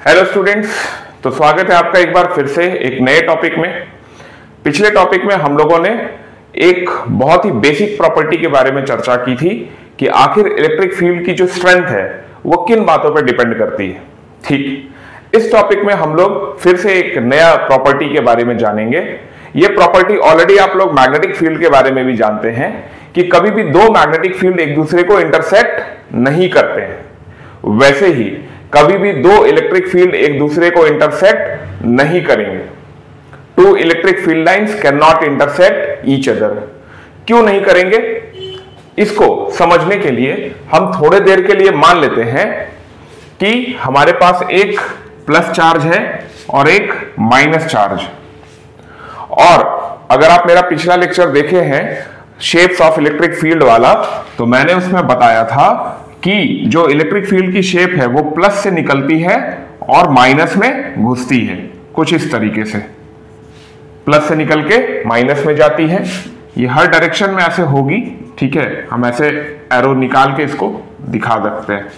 Hello students, तो स्वागत है आपका एक बार फिर से एक नए टॉपिक में। पिछले टॉपिक में हम लोगों ने एक बहुत ही बेसिक प्रॉपर्टी के बारे में चर्चा की थी कि आखिर इलेक्ट्रिक फील्ड की जो स्ट्रेंथ है वो किन बातों पर डिपेंड करती है। ठीक, इस टॉपिक में हम लोग फिर से एक नया प्रॉपर्टी के बारे में जानेंगे। ये प्रॉपर्टी ऑलरेडी आप लोग मैग्नेटिक फील्ड के बारे में भी जानते हैं कि कभी भी दो मैग्नेटिक फील्ड एक दूसरे को इंटरसेक्ट नहीं करते हैं, वैसे ही कभी भी दो इलेक्ट्रिक फील्ड एक दूसरे को इंटरसेक्ट नहीं करेंगे। Two electric field lines can not intersect each other. क्यों नहीं करेंगे, इसको समझने के लिए हम थोड़े देर के लिए मान लेते हैं कि हमारे पास एक प्लस चार्ज है और एक माइनस चार्ज। और अगर आप मेरा पिछला लेक्चर देखे हैं शेप्स ऑफ इलेक्ट्रिक फील्ड वाला, तो मैंने उसमें बताया था कि जो इलेक्ट्रिक फील्ड की शेप है वो प्लस से निकलती है और माइनस में घुसती है, कुछ इस तरीके से प्लस से निकल के माइनस में जाती है। ये हर डायरेक्शन में ऐसे होगी। ठीक है, हम ऐसे एरो निकाल के इसको दिखा सकते हैं,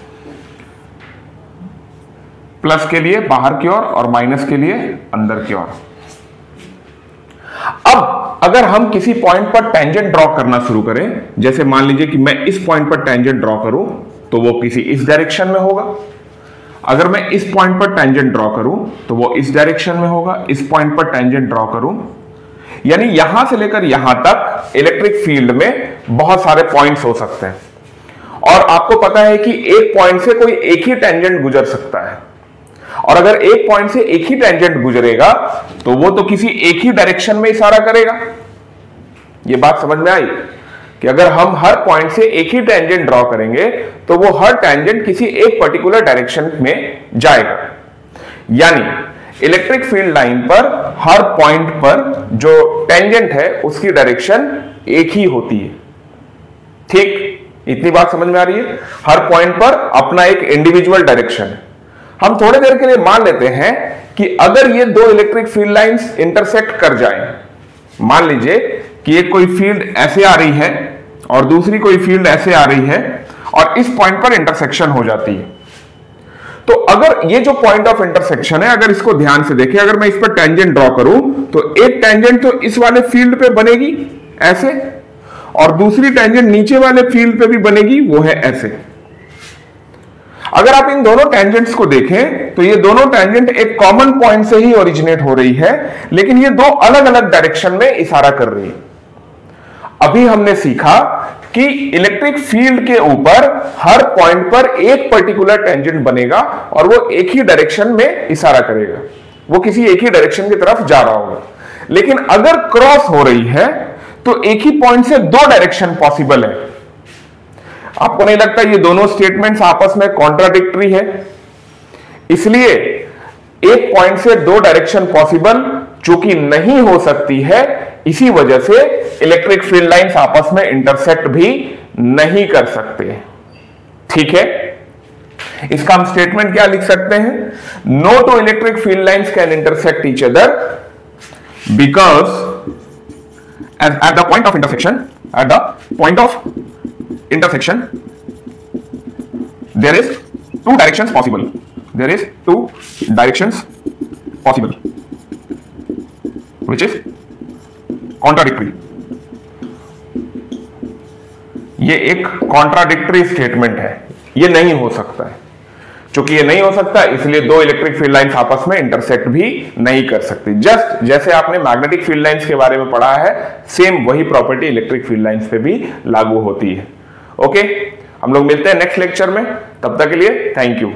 प्लस के लिए बाहर की ओर और माइनस के लिए अंदर की ओर। अब अगर हम किसी पॉइंट पर टेंजेंट ड्रॉ करना शुरू करें, जैसे मान लीजिए कि मैं इस पॉइंट पर टेंजेंट ड्रॉ करूं तो वो किसी इस डायरेक्शन में होगा। अगर मैं इस पॉइंट पर टेंजेंट ड्रॉ करूं तो वो इस डायरेक्शन में होगा। इस पॉइंट पर टेंजेंट ड्रॉ करूं, यानी यहां से लेकर यहां तक इलेक्ट्रिक फील्ड में बहुत सारे पॉइंट्स हो सकते हैं। और आपको पता है कि एक पॉइंट से कोई एक ही टेंजेंट गुजर सकता है, और अगर एक पॉइंट से एक ही टेंजेंट गुजरेगा तो वो तो किसी एक ही डायरेक्शन में इशारा करेगा। ये बात समझ में आई कि अगर हम हर पॉइंट से एक ही टेंजेंट ड्रॉ करेंगे तो वो हर टेंजेंट किसी एक पर्टिकुलर डायरेक्शन में जाएगा। यानी इलेक्ट्रिक फील्ड लाइन पर हर पॉइंट पर जो टेंजेंट है उसकी डायरेक्शन एक ही होती है। ठीक, इतनी बात समझ में आ रही है। हर पॉइंट पर अपना एक इंडिविजुअल डायरेक्शन है। हम थोड़ी देर के लिए मान लेते हैं कि अगर ये दो इलेक्ट्रिक फील्ड लाइंस इंटरसेक्ट कर जाएं, मान लीजिए कि एक कोई फील्ड ऐसे आ रही है और दूसरी कोई फील्ड ऐसे आ रही है और इस पॉइंट पर इंटरसेक्शन हो जाती है, तो अगर ये जो पॉइंट ऑफ इंटरसेक्शन है, अगर इसको ध्यान से देखें, अगर मैं इस पर टेंजेंट ड्रॉ करूं तो एक टेंजेंट तो इस वाले फील्ड पे बनेगी ऐसे, और दूसरी टेंजेंट नीचे वाले फील्ड पे भी बनेगी, वो है ऐसे। अगर आप इन दोनों टेंजेंट्स को देखें तो ये दोनों टेंजेंट एक कॉमन पॉइंट से ही ओरिजिनेट हो रही है, लेकिन ये दो अलग अलग डायरेक्शन में इशारा कर रही है। अभी हमने सीखा कि इलेक्ट्रिक फील्ड के ऊपर हर पॉइंट पर एक पर्टिकुलर टेंजेंट बनेगा और वो एक ही डायरेक्शन में इशारा करेगा, वो किसी एक ही डायरेक्शन की तरफ जा रहा होगा। लेकिन अगर क्रॉस हो रही है तो एक ही पॉइंट से दो डायरेक्शन पॉसिबल है। आपको नहीं लगता ये दोनों स्टेटमेंट्स आपस में कॉन्ट्राडिक्टरी है? इसलिए एक पॉइंट से दो डायरेक्शन पॉसिबल चूंकि नहीं हो सकती है, इसी वजह से इलेक्ट्रिक फील्ड लाइंस आपस में इंटरसेक्ट भी नहीं कर सकते। ठीक है, इसका हम स्टेटमेंट क्या लिख सकते हैं? No two electric field lines can intersect each other because at the point of intersection, at the point of intersection there is two directions possible, there is two directions possible which is contradictory। ये एक contradictory statement है, ये नहीं हो सकता है। चूंकि ये नहीं हो सकता, इसलिए दो इलेक्ट्रिक फील्ड लाइंस आपस में इंटरसेक्ट भी नहीं कर सकती। जस्ट जैसे आपने मैग्नेटिक फील्ड लाइंस के बारे में पढ़ा है, सेम वही प्रॉपर्टी इलेक्ट्रिक फील्ड लाइंस पे भी लागू होती है। ओके, हम लोग मिलते हैं नेक्स्ट लेक्चर में, तब तक के लिए थैंक यू।